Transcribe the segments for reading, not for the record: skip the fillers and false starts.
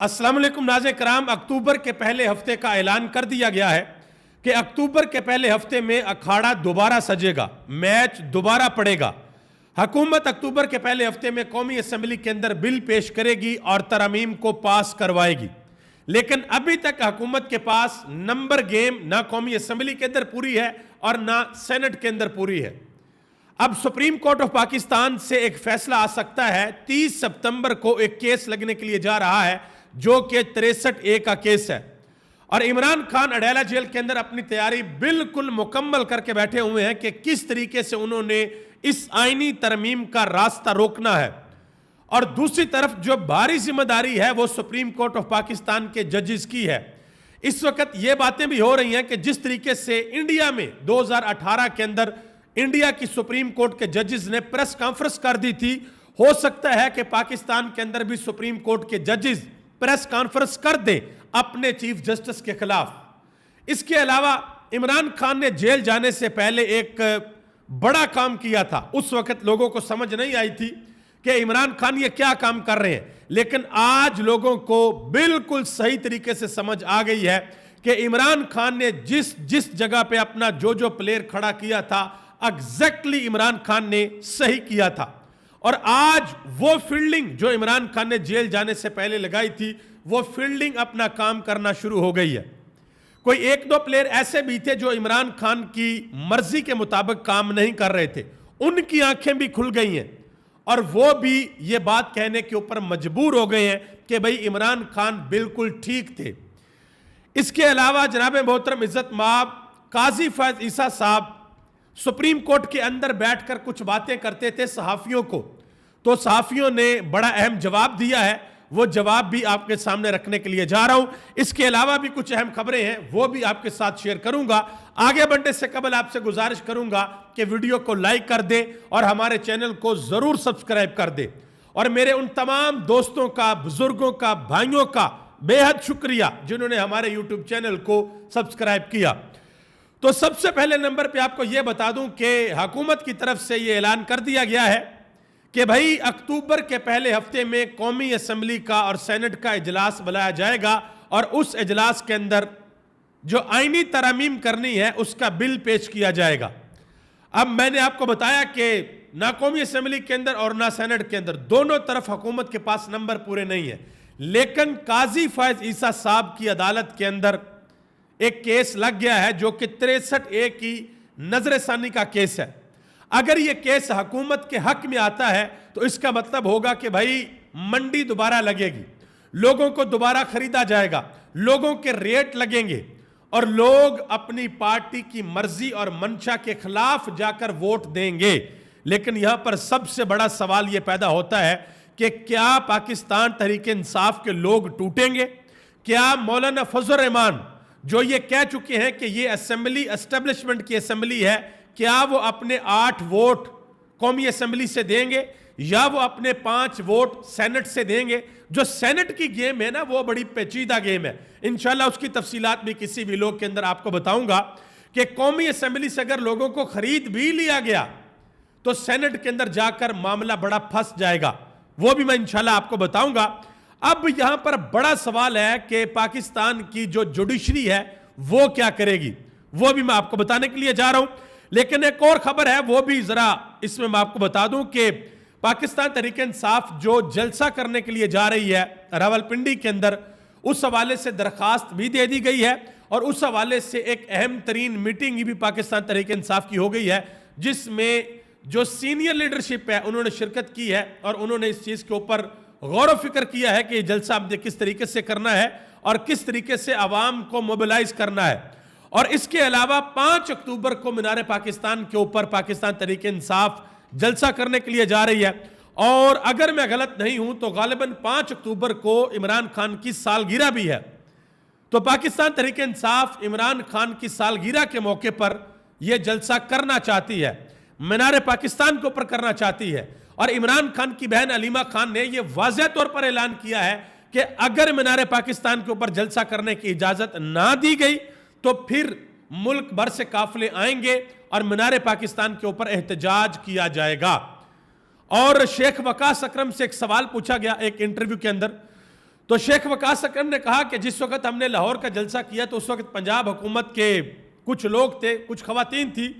السلام علیکم ناظرین کرام، اکتوبر کے پہلے ہفتے کا اعلان کر دیا گیا ہے کہ اکتوبر کے پہلے ہفتے میں اکھاڑا دوبارہ سجے گا، میچ دوبارہ پڑے گا۔ حکومت اکتوبر کے پہلے ہفتے میں قومی اسمبلی کے اندر بل پیش کرے گی اور ترامیم کو پاس کروائے گی، لیکن ابھی تک حکومت کے پاس نمبر گیم نہ قومی اسمبلی کے اندر پوری ہے اور نہ سینٹ کے اندر پوری ہے۔ اب سپریم کورٹ آف پاکستان سے ایک فیصلہ آ سکتا ہے۔ 30 ستمبر کو ایک کیس لگنے کے لیے جا رہا ہے جو کہ 63A کا کیس ہے، اور عمران خان اڈیالہ جیل کے اندر اپنی تیاری بالکل مکمل کر کے بیٹھے ہوئے ہیں کہ کس طریقے سے انہوں نے اس آئینی ترمیم کا راستہ روکنا ہے۔ اور دوسری طرف جو بھاری ذمہ داری ہے وہ سپریم کورٹ آف پاکستان کے ججز کی ہے۔ اس وقت یہ باتیں بھی ہو رہی ہیں کہ جس طریقے سے انڈیا میں 2018 کے اندر انڈیا کی سپریم کورٹ کے ججز نے پریس کانفرنس کر دی تھی، ہو سکتا ہے کہ پاکستان کے اندر بھی سپریم کورٹ کے ججز پریس کانفرنس کر دے اپنے چیف جسٹس کے خلاف۔ اس کے علاوہ عمران خان نے جیل جانے سے پہلے ایک بڑا کام کیا تھا۔ اس وقت لوگوں کو سمجھ نہیں آئی تھی کہ عمران خان یہ کیا کام کر رہے ہیں، لیکن آج لوگوں کو بالکل صحیح طریقے سے سمجھ آ گئی ہے کہ عمران خان نے جس جگہ پہ اپنا جو پلیئر کھڑا کیا تھا ایگزیکٹلی عمران خان نے صحیح کیا تھا۔ اور آج وہ فیلڈنگ جو عمران خان نے جیل جانے سے پہلے لگائی تھی، وہ فیلڈنگ اپنا کام کرنا شروع ہو گئی ہے۔ کوئی ایک دو پلیئر ایسے بھی تھے جو عمران خان کی مرضی کے مطابق کام نہیں کر رہے تھے، ان کی آنکھیں بھی کھل گئی ہیں اور وہ بھی یہ بات کہنے کے اوپر مجبور ہو گئے ہیں کہ بھئی عمران خان بالکل ٹھیک تھے۔ اس کے علاوہ جناب محترم عزت مآب قاضی فیض عیسیٰ صاحب سپریم کورٹ کے اندر بیٹھ کر کچھ باتیں کرتے تھے صحافیوں کو، تو صحافیوں نے بڑا اہم جواب دیا ہے، وہ جواب بھی آپ کے سامنے رکھنے کے لیے جا رہا ہوں۔ اس کے علاوہ بھی کچھ اہم خبریں ہیں، وہ بھی آپ کے ساتھ شیئر کروں گا۔ آگے بڑھنے سے قبل آپ سے گزارش کروں گا کہ ویڈیو کو لائک کر دے اور ہمارے چینل کو ضرور سبسکرائب کر دے، اور میرے ان تمام دوستوں کا، بزرگوں کا، بھائیوں کا بے حد شکریہ جنہوں نے ہمارے یوٹیوب چینل کو سبسکرائب کیا۔ تو سب سے پہلے نمبر پہ آپ کو یہ بتا دوں کہ حکومت کی طرف سے یہ اعلان کر دیا گیا ہے کہ بھائی اکتوبر کے پہلے ہفتے میں قومی اسمبلی کا اور سینٹ کا اجلاس بلایا جائے گا، اور اس اجلاس کے اندر جو آئینی ترامیم کرنی ہے اس کا بل پیش کیا جائے گا۔ اب میں نے آپ کو بتایا کہ نہ قومی اسمبلی کے اندر اور نہ سینٹ کے اندر، دونوں طرف حکومت کے پاس نمبر پورے نہیں ہیں، لیکن قاضی فیض عیسیٰ صاحب کی عدالت کے اندر ایک کیس لگ گیا ہے جو کہ 63A کی نظر ثانی کا کیس ہے۔ اگر یہ کیس حکومت کے حق میں آتا ہے تو اس کا مطلب ہوگا کہ بھائی منڈی دوبارہ لگے گی، لوگوں کو دوبارہ خریدا جائے گا، لوگوں کے ریٹ لگیں گے، اور لوگ اپنی پارٹی کی مرضی اور منشا کے خلاف جا کر ووٹ دیں گے۔ لیکن یہاں پر سب سے بڑا سوال یہ پیدا ہوتا ہے کہ کیا پاکستان تحریک انصاف کے لوگ ٹوٹیں گے؟ کیا مولانا فضل الرحمان جو یہ کہہ چکے ہیں کہ یہ اسمبلی اسٹیبلشمنٹ کی اسمبلی ہے، کیا وہ اپنے 8 ووٹ قومی اسمبلی سے دیں گے یا وہ اپنے 5 ووٹ سینٹ سے دیں گے؟ جو سینٹ کی گیم ہے نا، وہ بڑی پیچیدہ گیم ہے، انشاءاللہ اس کی تفصیلات بھی کسی بھی لوگ کے اندر آپ کو بتاؤں گا کہ قومی اسمبلی سے اگر لوگوں کو خرید بھی لیا گیا تو سینٹ کے اندر جا کر معاملہ بڑا پھنس جائے گا، وہ بھی میں انشاءاللہ آپ کو بتاؤں گا۔ اب یہاں پر بڑا سوال ہے کہ پاکستان کی جو جوڈیشری ہے وہ کیا کرے گی، وہ بھی میں آپ کو بتانے کے لیے جا رہا ہوں۔ لیکن ایک اور خبر ہے، وہ بھی ذرا اس میں آپ کو بتا دوں کہ پاکستان تحریک انصاف جو جلسہ کرنے کے لیے جا رہی ہے راولپنڈی کے اندر، اس حوالے سے درخواست بھی دے دی گئی ہے، اور اس حوالے سے ایک اہم ترین میٹنگ بھی پاکستان تحریک انصاف کی ہو گئی ہے، جس میں جو سینئر لیڈرشپ ہے انہوں نے شرکت کی ہے، اور انہوں نے اس چیز کے اوپر غور و فکر کیا ہے کہ یہ جلسہ ہم نے کس طریقے سے کرنا ہے اور کس طریقے سے عوام کو موبلائز کرنا ہے۔ اور اس کے علاوہ 5 اکتوبر کو مینار پاکستان کے اوپر پاکستان تحریک انصاف جلسہ کرنے کے لیے جا رہی ہے، اور اگر میں غلط نہیں ہوں تو غالباً 5 اکتوبر کو عمران خان کی سالگرہ بھی ہے، تو پاکستان تحریک انصاف عمران خان کی سالگرہ کے موقع پر یہ جلسہ کرنا چاہتی ہے، مینار پاکستان کے اوپر کرنا چاہتی ہے۔ اور عمران خان کی بہن علیمہ خان نے یہ واضح طور پر اعلان کیا ہے کہ اگر مینار پاکستان کے اوپر جلسہ کرنے کی اجازت نہ دی گئی تو پھر ملک بھر سے قافلے آئیں گے اور مینار پاکستان کے اوپر احتجاج کیا جائے گا۔ اور شیخ وقاص اکرم سے ایک سوال پوچھا گیا ایک انٹرویو کے اندر، تو شیخ وقاص اکرم نے کہا کہ جس وقت ہم نے لاہور کا جلسہ کیا تو اس وقت پنجاب حکومت کے کچھ لوگ تھے، کچھ خواتین تھی،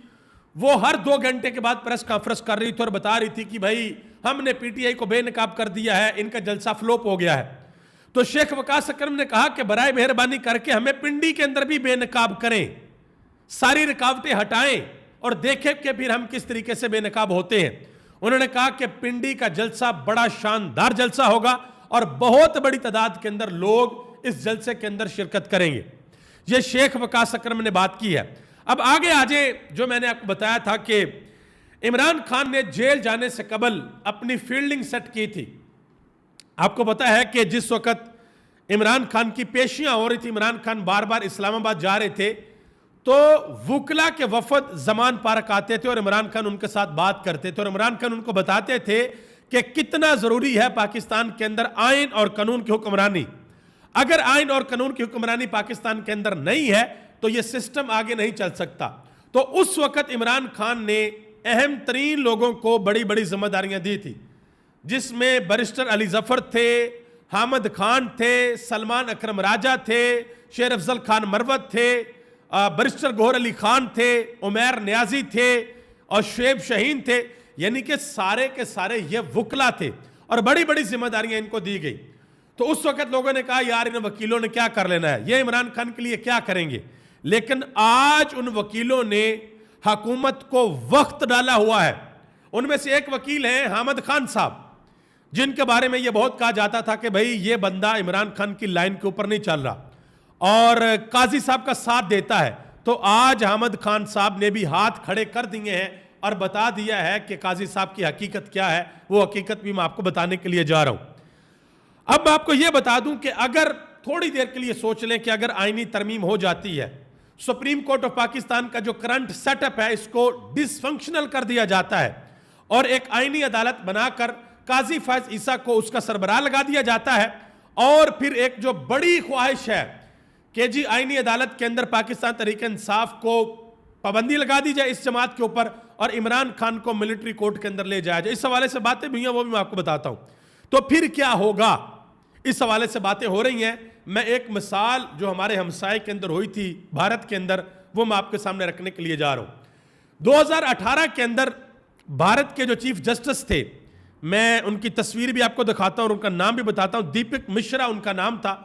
وہ ہر 2 گھنٹے کے بعد پریس کانفرنس کر رہی تھی اور بتا رہی تھی کہ بھائی ہم نے پی ٹی آئی کو بے نقاب کر دیا ہے، ان کا جلسہ فلوپ ہو گیا ہے۔ تو شیخ وقاص اکرم نے کہا کہ برائے مہربانی کر کے ہمیں پنڈی کے اندر بھی بے نقاب کریں، ساری رکاوٹیں ہٹائیں اور دیکھیں کہ پھر ہم کس طریقے سے بے نقاب ہوتے ہیں۔ انہوں نے کہا کہ پنڈی کا جلسہ بڑا شاندار جلسہ ہوگا اور بہت بڑی تعداد کے اندر لوگ اس جلسے کے اندر شرکت کریں گے۔ یہ شیخ وقاص اکرم نے بات کی ہے۔ اب آگے آجے، جو میں نے آپ کو بتایا تھا کہ عمران خان نے جیل جانے سے قبل اپنی فیلڈنگ سیٹ کی تھی۔ آپ کو پتا ہے کہ جس وقت عمران خان کی پیشیاں ہو رہی تھی، عمران خان بار بار اسلام آباد جا رہے تھے، تو وکلا کے وفد زمان پارک آتے تھے اور عمران خان ان کے ساتھ بات کرتے تھے اور عمران خان ان کو بتاتے تھے کہ کتنا ضروری ہے پاکستان کے اندر آئین اور قانون کی حکمرانی۔ اگر آئین اور قانون کی حکمرانی پاکستان کے اندر نہیں ہے تو یہ سسٹم آگے نہیں چل سکتا۔ تو اس وقت عمران خان نے اہم ترین لوگوں کو بڑی بڑی ذمہ داریاں دی تھی، جس میں بیرسٹر علی ظفر تھے، حامد خان تھے، سلمان اکرم راجہ تھے، شیر افضل خان مروت تھے، بیرسٹر گوہر علی خان تھے، عمیر نیازی تھے اور شعیب شاہین تھے، یعنی کہ سارے کے سارے یہ وکلا تھے اور بڑی بڑی ذمہ داریاں ان کو دی گئی۔ تو اس وقت لوگوں نے کہا یار ان وکیلوں نے کیا کر لینا ہے، یہ عمران خان کے لیے کیا کریں گے؟ لیکن آج ان وکیلوں نے حکومت کو وقت ڈالا ہوا ہے۔ ان میں سے ایک وکیل ہیں حامد خان صاحب، جن کے بارے میں یہ بہت کہا جاتا تھا کہ بھئی یہ بندہ عمران خان کی لائن کے اوپر نہیں چل رہا اور قاضی صاحب کا ساتھ دیتا ہے۔ تو آج حامد خان صاحب نے بھی ہاتھ کھڑے کر دیے ہیں اور بتا دیا ہے کہ قاضی صاحب کی حقیقت کیا ہے، وہ حقیقت بھی میں آپ کو بتانے کے لیے جا رہا ہوں۔ اب میں آپ کو یہ بتا دوں کہ اگر تھوڑی دیر کے لیے سوچ لیں کہ اگر آئینی ترمیم ہو جاتی ہے، سپریم کورٹ آف پاکستان کا جو کرنٹ سیٹ اپ ہے اس کو ڈس فنکشنل کر دیا جاتا ہے اور ایک آئینی عدالت بنا کر قاضی فائز عیسیٰ کو اس کا سربراہ لگا دیا جاتا ہے، اور پھر ایک جو بڑی خواہش ہے کہ جی آئینی عدالت کے اندر پاکستان تحریک انصاف کو پابندی لگا دی جائے اس جماعت کے اوپر اور عمران خان کو ملٹری کورٹ کے اندر لے جایا جائے، اس حوالے سے باتیں بھی ہیں، وہ بھی میں آپ کو بتاتا ہوں۔ تو پھر کیا ہوگا، اس حوالے سے باتیں ہو رہی ہیں۔ میں ایک مثال جو ہمارے ہمسائے کے اندر ہوئی تھی بھارت کے اندر، وہ میں آپ کے سامنے رکھنے کے لیے جا رہا ہوں۔ 2018 کے اندر بھارت کے جو چیف جسٹس تھے، میں ان کی تصویر بھی آپ کو دکھاتا ہوں اور ان کا نام بھی بتاتا ہوں، دیپک مشرا ان کا نام تھا۔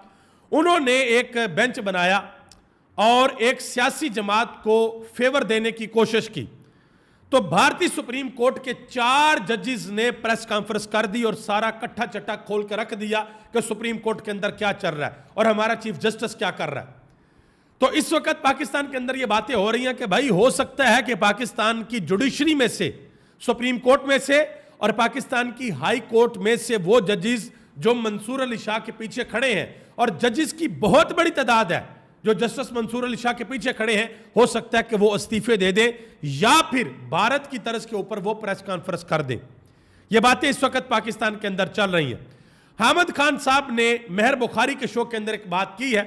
انہوں نے ایک بینچ بنایا اور ایک سیاسی جماعت کو فیور دینے کی کوشش کی۔ تو بھارتی سپریم کورٹ کے 4 ججز نے پریس کانفرنس کر دی اور سارا کٹھا چٹا کھول کے رکھ دیا کہ سپریم کورٹ کے اندر کیا چل رہا ہے اور ہمارا چیف جسٹس کیا کر رہا ہے۔ تو اس وقت پاکستان کے اندر یہ باتیں ہو رہی ہیں کہ بھائی ہو سکتا ہے کہ پاکستان کی جوڈیشری میں سے، سپریم کورٹ میں سے اور پاکستان کی ہائی کورٹ میں سے وہ ججز جو منصور علی شاہ کے پیچھے کھڑے ہیں، اور ججز کی بہت بڑی تعداد ہے جو جسٹس منصور علی شاہ کے پیچھے کھڑے ہیں، ہو سکتا ہے کہ وہ استعفے دے دیں یا پھر بھارت کی طرز کے اوپر وہ پریس کانفرنس کر دیں۔ یہ باتیں اس وقت پاکستان کے اندر چل رہی ہیں۔ حامد خان صاحب نے مہر بخاری کے شو کے اندر ایک بات کی ہے،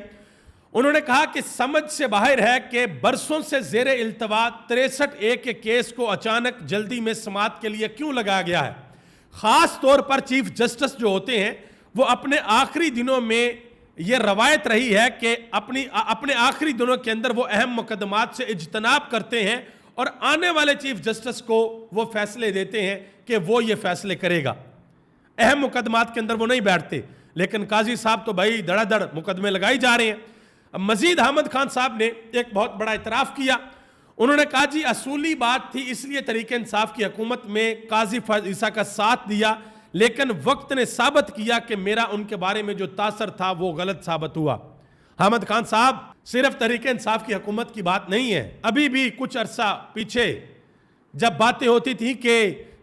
انہوں نے کہا کہ سمجھ سے باہر ہے کہ برسوں سے زیر التوا 63A کے کیس کو اچانک جلدی میں سماعت کے لیے کیوں لگایا گیا ہے۔ خاص طور پر چیف جسٹس جو ہوتے ہیں وہ اپنے آخری دنوں میں یہ روایت رہی ہے کہ اپنے آخری دنوں کے اندر وہ اہم مقدمات سے اجتناب کرتے ہیں اور آنے والے چیف جسٹس کو وہ فیصلے دیتے ہیں کہ وہ یہ فیصلے کرے گا۔ اہم مقدمات کے اندر وہ نہیں بیٹھتے، لیکن قاضی صاحب تو بھائی دڑا دڑ مقدمے لگائی جا رہے ہیں۔ مزید حامد خان صاحب نے ایک بہت بڑا اعتراف کیا، انہوں نے کہا جی اصولی بات تھی، اس لیے تحریک انصاف کی حکومت میں قاضی فائز عیسیٰ کا ساتھ دیا، لیکن وقت نے ثابت کیا کہ میرا ان کے بارے میں جو تاثر تھا وہ غلط ثابت ہوا۔ حامد خان صاحب صرف تحریک انصاف کی حکومت کی بات نہیں ہے، ابھی بھی کچھ عرصہ پیچھے جب باتیں ہوتی تھیں کہ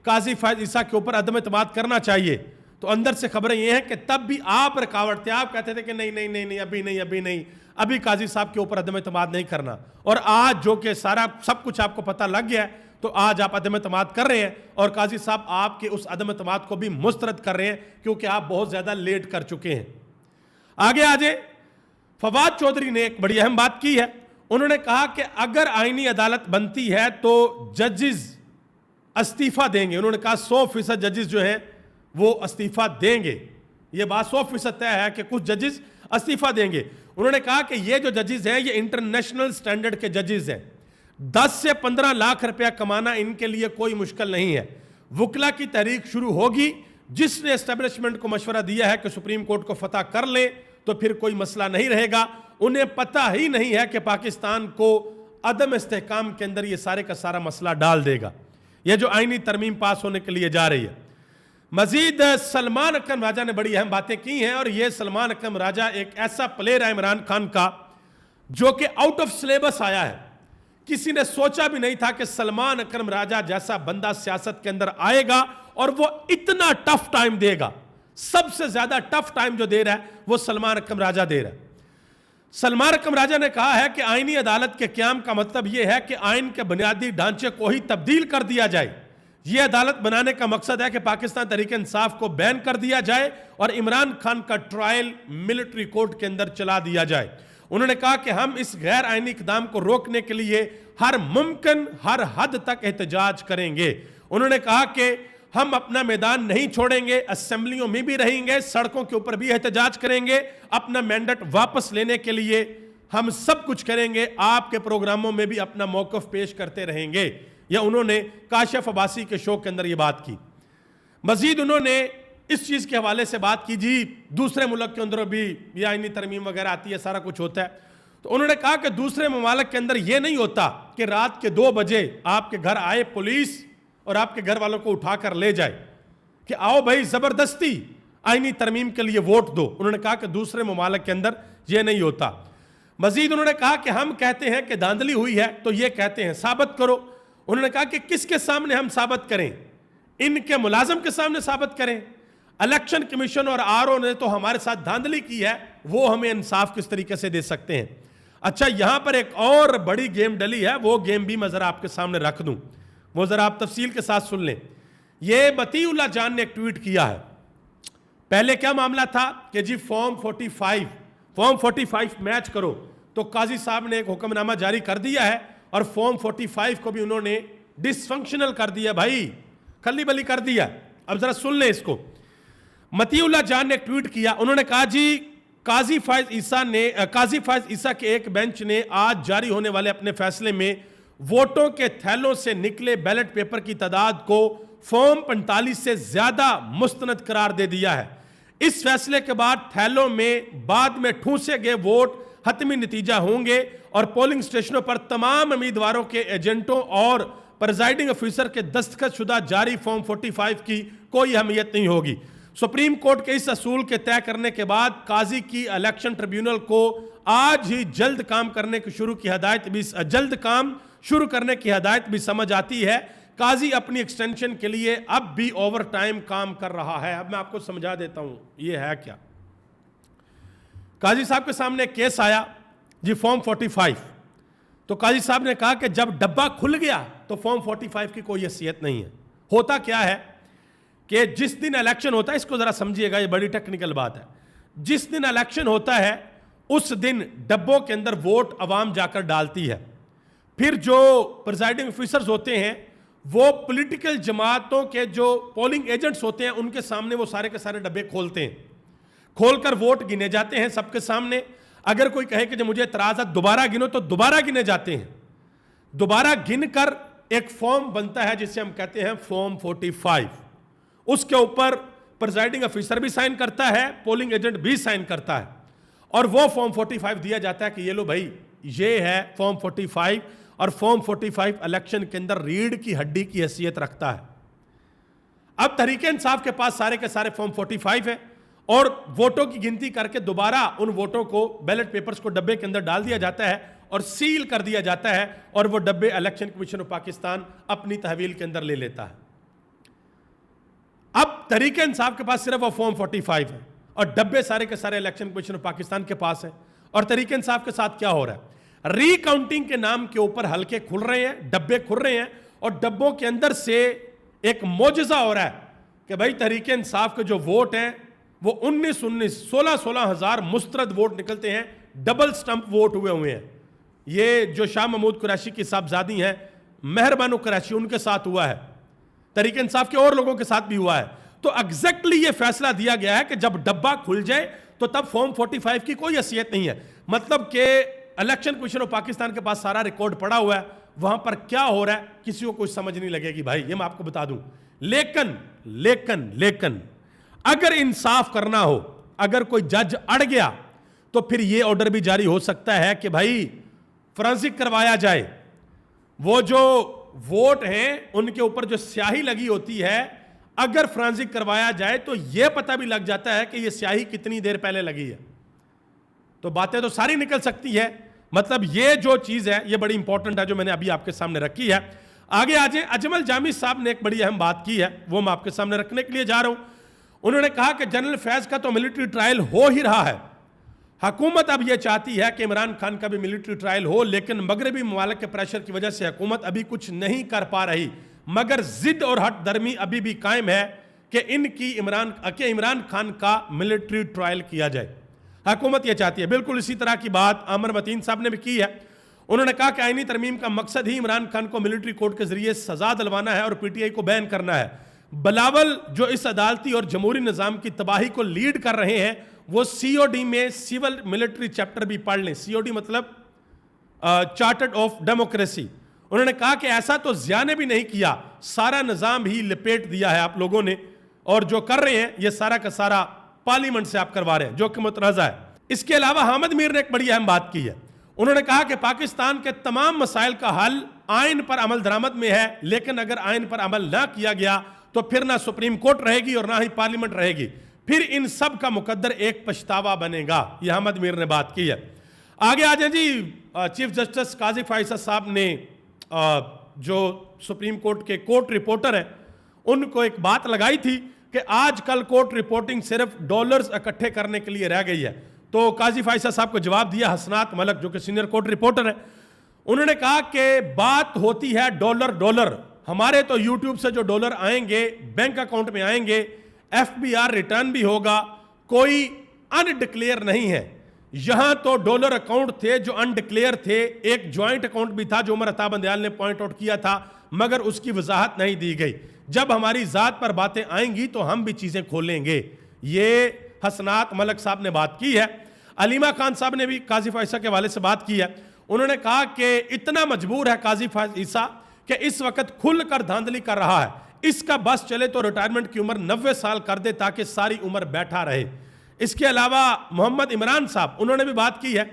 قاضی فائز عیسیٰ کے اوپر عدم اعتماد کرنا چاہیے تو اندر سے خبریں یہ ہیں کہ تب بھی آپ رکاوٹ تھے، آپ کہتے تھے کہ نہیں ابھی نہیں، ابھی قاضی صاحب کے اوپر عدم اعتماد نہیں کرنا، اور آج جو کہ سب کچھ آپ کو پتہ لگ گیا ہے تو آج آپ عدم اعتماد کر رہے ہیں اور قاضی صاحب آپ کے اس عدم اعتماد کو بھی مسترد کر رہے ہیں کیونکہ آپ بہت زیادہ لیٹ کر چکے ہیں۔ آگے آجے، فواد چودھری نے ایک بڑی اہم بات کی ہے، انہوں نے کہا کہ اگر آئینی عدالت بنتی ہے تو ججز استعفیٰ دیں گے، انہوں نے کہا 100% ججز جو ہیں وہ استعفیٰ دیں گے، یہ بات 100% طے ہے کہ کچھ ججز استعفیٰ دیں گے. انہوں نے کہا کہ یہ جو ججز ہیں یہ انٹرنیشنل سٹینڈرڈ کے ججز ہیں. 10 سے 15 لاکھ روپیہ کمانا ان کے لیے کوئی مشکل نہیں ہے. وکلا کی تحریک شروع ہوگی. جس نے اسٹیبلشمنٹ کو مشورہ دیا ہے کہ سپریم کورٹ کو فتح کر لیں تو پھر کوئی مسئلہ نہیں رہے گا. انہیں پتہ ہی نہیں ہے کہ پاکستان کو عدم استحکام کے اندر یہ سارے کا سارا مسئلہ ڈال دے گا. یہ جو آئینی ترمیم پاس ہونے کے لیے جا رہی ہے. مزید سلمان اکرم راجہ نے بڑی اہم باتیں کی ہیں, اور یہ سلمان اکرم راجہ ایک ایسا پلیئر ہے عمران خان کا جو کہ آؤٹ آف سلیبس آیا ہے. کسی نے سوچا بھی نہیں تھا کہ سلمان اکرم راجہ جیسا بندہ سیاست کے اندر آئے گا اور وہ اتنا ٹف ٹائم دے گا. سب سے زیادہ ٹف ٹائم جو دے رہا ہے وہ سلمان اکرم راجہ دے رہا ہے. سلمان اکرم راجہ نے کہا ہے کہ آئینی عدالت کے قیام کا مطلب یہ ہے کہ آئین کے بنیادی ڈھانچے کو ہی تبدیل کر دیا جائے. یہ عدالت بنانے کا مقصد ہے کہ پاکستان تحریک انصاف کو بین کر دیا جائے اور عمران خان کا ٹرائل ملٹری کورٹ کے اندر چلا دیا جائے. انہوں نے کہا کہ ہم اس غیر آئینی اقدام کو روکنے کے لیے ہر ممکن ہر حد تک احتجاج کریں گے. انہوں نے کہا کہ ہم اپنا میدان نہیں چھوڑیں گے, اسمبلیوں میں بھی رہیں گے, سڑکوں کے اوپر بھی احتجاج کریں گے, اپنا مینڈیٹ واپس لینے کے لیے ہم سب کچھ کریں گے, آپ کے پروگراموں میں بھی اپنا موقف پیش کرتے رہیں گے. یا انہوں نے کاشف عباسی کے شو کے اندر یہ بات کی. مزید انہوں نے اس چیز کے حوالے سے بات کی, جی دوسرے ملک کے اندر بھی یہ آئینی ترمیم وغیرہ آتی ہے, سارا کچھ ہوتا ہے. تو انہوں نے کہا کہ دوسرے ممالک کے اندر یہ نہیں ہوتا کہ رات کے 2 بجے آپ کے گھر آئے پولیس اور آپ کے گھر والوں کو اٹھا کر لے جائے کہ آؤ بھائی زبردستی آئینی ترمیم کے لیے ووٹ دو. انہوں نے کہا کہ دوسرے ممالک کے اندر یہ نہیں ہوتا. مزید انہوں نے کہا کہ ہم کہتے ہیں کہ دھاندلی ہوئی ہے تو یہ کہتے ہیں ثابت کرو. انہوں نے کہا کہ کس کے سامنے ہم ثابت کریں؟ ان کے ملازم کے سامنے ثابت کریں. الیکشن کمیشن اور RO نے تو ہمارے ساتھ دھاندلی کی ہے, وہ ہمیں انصاف کس طریقے سے دے سکتے ہیں. اچھا, یہاں پر ایک اور بڑی گیم ڈلی ہے, وہ گیم بھی میں ذرا آپ کے سامنے رکھ دوں, وہ ذرا آپ تفصیل کے ساتھ سن لیں. یہ مطیع اللہ جان نے ایک ٹویٹ کیا ہے. پہلے کیا معاملہ تھا کہ جی فارم 45 میچ کرو, تو قاضی صاحب نے ایک حکم نامہ جاری کر دیا ہے اور فارم 45 کو بھی انہوں نے ڈس فنکشنل کر دیا, بھائی کھلی بلی کر دیا. اب ذرا سن لیں اس کو. مطیع اللہ جان نے ایک ٹویٹ کیا, انہوں نے کہا جی قاضی فائز عیسیٰ کے ایک بینچ نے آج جاری ہونے والے اپنے فیصلے میں ووٹوں کے تھیلوں سے نکلے بیلٹ پیپر کی تعداد کو فارم 45 سے زیادہ مستند قرار دے دیا ہے. اس فیصلے کے بعد تھیلوں میں بعد میں ٹھونسے گئے ووٹ حتمی نتیجہ ہوں گے اور پولنگ سٹیشنوں پر تمام امیدواروں کے ایجنٹوں اور پریزائڈنگ افیسر کے دستخط شدہ جاری فارم 45 کی کوئی اہمیت نہیں ہوگی. سپریم کورٹ کے اس اصول کے طے کرنے کے بعد قاضی کی الیکشن ٹریبیونل کو آج ہی جلد کام کرنے کی ہدایت بھی سمجھ آتی ہے. قاضی اپنی ایکسٹینشن کے لیے اب بھی اوور ٹائم کام کر رہا ہے. اب میں آپ کو سمجھا دیتا ہوں یہ ہے کیا. قاضی صاحب کے سامنے کیس آیا جی فارم 45, تو قاضی صاحب نے کہا کہ جب ڈبہ کھل گیا تو فارم 45 کی کوئی حیثیت نہیں ہے. ہوتا کیا ہے کہ جس دن الیکشن ہوتا ہے, اس کو ذرا سمجھیے گا, یہ بڑی ٹیکنیکل بات ہے. جس دن الیکشن ہوتا ہے اس دن ڈبوں کے اندر ووٹ عوام جا کر ڈالتی ہے. پھر جو پریزائڈنگ افیسرز ہوتے ہیں وہ پولیٹیکل جماعتوں کے جو پولنگ ایجنٹس ہوتے ہیں ان کے سامنے وہ سارے کے سارے ڈبے کھولتے ہیں. کھول کر ووٹ گنے جاتے ہیں سب کے سامنے. اگر کوئی کہے کہ جو مجھے اعتراض ہے دوبارہ گنو, تو دوبارہ گنے جاتے ہیں. دوبارہ گن کر ایک فارم بنتا ہے جسے ہم کہتے ہیں فارم 45. اس کے اوپر پریزائڈنگ افیسر بھی سائن کرتا ہے, پولنگ ایجنٹ بھی سائن کرتا ہے, اور وہ فارم 45 دیا جاتا ہے کہ یہ لو بھائی یہ ہے فارم 45. اور فارم 45 الیکشن کے اندر ریڑھ کی ہڈی کی حیثیت رکھتا ہے. اب تحریک انصاف کے پاس سارے کے سارے فارم 45 ہیں اور ووٹوں کی گنتی کر کے دوبارہ ان ووٹوں کو بیلٹ پیپرز کو ڈبے کے اندر ڈال دیا جاتا ہے اور سیل کر دیا جاتا ہے, اور وہ ڈبے الیکشن کمیشن آف پاکستان اپنی تحویل کے اندر لے لیتا ہے. اب تحریک انصاف کے پاس صرف وہ فارم 45 ہے اور ڈبے سارے کے سارے الیکشن کمیشن آف پاکستان کے پاس ہیں. اور تحریک انصاف کے ساتھ کیا ہو رہا ہے, ری کاؤنٹنگ کے نام کے اوپر حلقے کھل رہے ہیں, ڈبے کھل رہے ہیں, اور ڈبوں کے اندر سے ایک معجزہ ہو رہا ہے کہ بھائی تحریک انصاف کے جو ووٹ ہیں وہ 16 ہزار مسترد ووٹ نکلتے ہیں, ڈبل سٹمپ ووٹ ہوئے ہیں. یہ جو شاہ محمود قریشی کی صاحبزادی ہیں مہربانو قریشی, ان کے ساتھ ہوا ہے, تحریک انصاف کے اور لوگوں کے ساتھ بھی ہوا ہے. تو ایگزیکٹلی یہ فیصلہ دیا گیا ہے کہ جب ڈبہ کھل جائے تو تب فارم 45 کی کوئی حیثیت نہیں ہے. مطلب کہ الیکشن کمیشن آف پاکستان کے پاس سارا ریکارڈ پڑا ہوا ہے, وہاں پر کیا ہو رہا ہے کسی کو کچھ سمجھ نہیں لگے گی بھائی, یہ میں آپ کو بتا دوں. لیکن اگر انصاف کرنا ہو, اگر کوئی جج اڑ گیا تو پھر یہ آرڈر بھی جاری ہو سکتا ہے کہ بھائی فرانسک کروایا جائے. وہ جو ووٹ ہیں ان کے اوپر جو سیاہی لگی ہوتی ہے, اگر فرانسک کروایا جائے تو یہ پتہ بھی لگ جاتا ہے کہ یہ سیاہی کتنی دیر پہلے لگی ہے. تو باتیں تو ساری نکل سکتی ہے. مطلب یہ جو چیز ہے یہ بڑی امپورٹنٹ ہے جو میں نے ابھی آپ کے سامنے رکھی ہے. آگے آ جائیں, اجمل جامی صاحب نے ایک بڑی اہم بات کی ہے, وہ میں آپ کے سامنے رکھنے کے لیے جا رہا ہوں. انہوں نے کہا کہ جنرل فیض کا تو ملٹری ٹرائل ہو ہی رہا ہے, حکومت اب یہ چاہتی ہے کہ عمران خان کا بھی ملٹری ٹرائل ہو, لیکن مغربی ممالک کے پریشر کی وجہ سے حکومت ابھی کچھ نہیں کر پا رہی, مگر ضد اور ہٹ درمی ابھی بھی قائم ہے کہ عمران خان کا ملٹری ٹرائل کیا جائے. حکومت یہ چاہتی ہے. بالکل اسی طرح کی بات عامر متین صاحب نے بھی کی ہے. انہوں نے کہا کہ آئینی ترمیم کا مقصد ہی عمران خان کو ملٹری کورٹ کے ذریعے سزا دلوانا ہے اور پی ٹی آئی کو بین کرنا ہے. بلاول جو اس عدالتی اور جمہوری نظام کی تباہی کو لیڈ کر رہے ہیں, وہ سی او ڈی میں سیول ملٹری چیپٹر بھی پڑھ لیں. سی او ڈی مطلب چارٹرڈ آف ڈیموکریسی. انہوں نے کہا کہ ایسا تو ضیاء نے بھی نہیں کیا, سارا نظام ہی لپیٹ دیا ہے آپ لوگوں نے, اور جو کر رہے ہیں یہ سارا کا سارا پارلیمنٹ سے آپ کروا رہے ہیں, جو کہ متنازع ہے. اس کے علاوہ حامد میر نے ایک بڑی اہم بات کی ہے. انہوں نے کہا کہ پاکستان کے تمام مسائل کا حل آئین پر عمل درآمد میں ہے, لیکن اگر آئین پر عمل نہ کیا گیا تو پھر نہ سپریم کورٹ رہے گی اور نہ ہی پارلیمنٹ رہے گی, پھر ان سب کا مقدر ایک پچھتاوا بنے گا. یہ حامد میر نے بات کی ہے. آگے آ جائیں جی, چیف جسٹس قاضی فائصہ صاحب نے جو سپریم کورٹ کے کورٹ رپورٹر ہیں ان کو ایک بات لگائی تھی کہ آج کل کورٹ رپورٹنگ صرف ڈالرز اکٹھے کرنے کے لیے رہ گئی ہے. تو قاضی فائصہ صاحب کو جواب دیا حسنات ملک جو کہ سینئر کورٹ رپورٹر ہیں. انہوں نے کہا کہ بات ہوتی ہے ڈالر, ہمارے تو یوٹیوب سے جو ڈالر آئیں گے بینک اکاؤنٹ میں آئیں گے, ایف بی آر ریٹرن بھی ہوگا, کوئی ان ڈکلیئر نہیں ہے. یہاں تو ڈالر اکاؤنٹ تھے جو ان ڈکلیئر تھے, ایک جوائنٹ اکاؤنٹ بھی تھا جو عمر عطا بندیال نے پوائنٹ آؤٹ کیا تھا, مگر اس کی وضاحت نہیں دی گئی. جب ہماری ذات پر باتیں آئیں گی تو ہم بھی چیزیں کھولیں گے. یہ حسنات ملک صاحب نے بات کی ہے. علیمہ خان صاحب نے بھی قاضی فائصہ کے حوالے سے بات کی ہے. انہوں نے کہا کہ اتنا مجبور ہے قاضی فائصہ کہ اس وقت کھل کر دھاندلی کر رہا ہے, اس کا بس چلے تو ریٹائرمنٹ کی عمر 90 سال کر دے تاکہ ساری عمر بیٹھا رہے. اس کے علاوہ محمد عمران صاحب انہوں نے بھی بات کی ہے.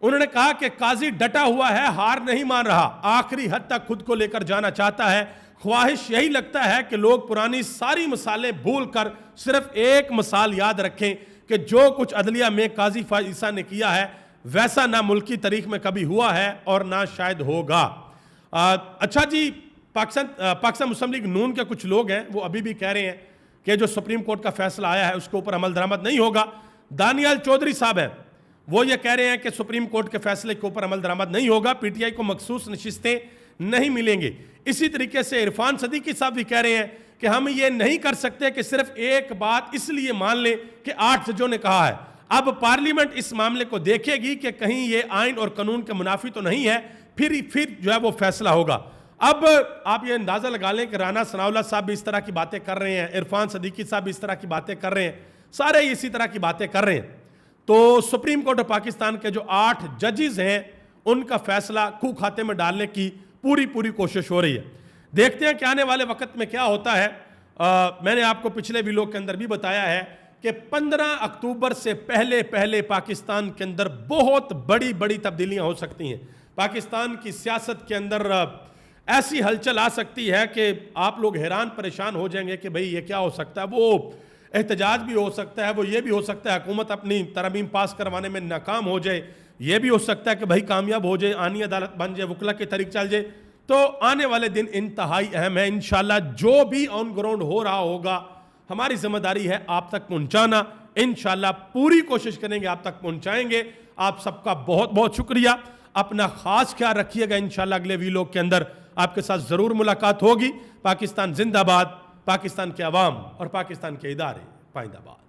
انہوں نے کہا کہ قاضی ڈٹا ہوا ہے, ہار نہیں مان رہا, آخری حد تک خود کو لے کر جانا چاہتا ہے. خواہش یہی لگتا ہے کہ لوگ پرانی ساری مثالیں بھول کر صرف ایک مثال یاد رکھیں کہ جو کچھ عدلیہ میں قاضی فائصہ نے کیا ہے ویسا نہ ملکی تاریخ میں کبھی ہوا ہے اور نہ شاید ہوگا. اچھا جی, پاکستان مسلم لیگ نون کے کچھ لوگ ہیں وہ ابھی بھی کہہ رہے ہیں کہ جو سپریم کورٹ کا فیصلہ آیا ہے اس کے اوپر عمل درآمد نہیں ہوگا. دانیال چودھری صاحب ہیں, وہ یہ کہہ رہے ہیں کہ سپریم کورٹ کے فیصلے کے اوپر عمل درآمد نہیں ہوگا, پی ٹی آئی کو مخصوص نشستیں نہیں ملیں گی. اسی طریقے سے عرفان صدیقی صاحب بھی کہہ رہے ہیں کہ ہم یہ نہیں کر سکتے کہ صرف ایک بات اس لیے مان لیں کہ 8 ججوں نے کہا ہے. اب پارلیمنٹ اس معاملے کو دیکھے گی کہ کہیں یہ آئین اور قانون کے منافی تو نہیں ہے, پھر جو ہے وہ فیصلہ ہوگا. اب آپ یہ اندازہ لگا لیں کہ رانا ثناءاللہ صاحب بھی اس طرح کی باتیں کر رہے ہیں, عرفان صدیقی صاحب بھی اس طرح کی باتیں کر رہے ہیں, سارے اسی طرح کی باتیں کر رہے ہیں. تو سپریم کورٹ آف پاکستان کے جو 8 ججز ہیں ان کا فیصلہ کھو کھاتے میں ڈالنے کی پوری کوشش ہو رہی ہے. دیکھتے ہیں کہ آنے والے وقت میں کیا ہوتا ہے. میں نے آپ کو پچھلے ویلوگ کے اندر بھی بتایا ہے کہ 15 اکتوبر سے پہلے پاکستان کے اندر بہت بڑی تبدیلیاں ہو سکتی ہیں. پاکستان کی سیاست کے اندر ایسی ہلچل آ سکتی ہے کہ آپ لوگ حیران پریشان ہو جائیں گے کہ بھئی یہ کیا ہو سکتا ہے. وہ احتجاج بھی ہو سکتا ہے, وہ یہ بھی ہو سکتا ہے حکومت اپنی ترمیم پاس کروانے میں ناکام ہو جائے, یہ بھی ہو سکتا ہے کہ بھئی کامیاب ہو جائے, آئینی عدالت بن جائے, وکلا کے طریق چل جائے. تو آنے والے دن انتہائی اہم ہے. انشاءاللہ جو بھی آن گراؤنڈ ہو رہا ہوگا ہماری ذمہ داری ہے آپ تک پہنچانا. انشاءاللہ پوری کوشش کریں گے, آپ تک پہنچائیں گے. آپ سب کا بہت شکریہ. اپنا خاص خیال رکھیے گا. انشاءاللہ اگلے ویلوگ کے اندر آپ کے ساتھ ضرور ملاقات ہوگی. پاکستان زندہ باد, پاکستان کے عوام اور پاکستان کے ادارے پائندہ باد.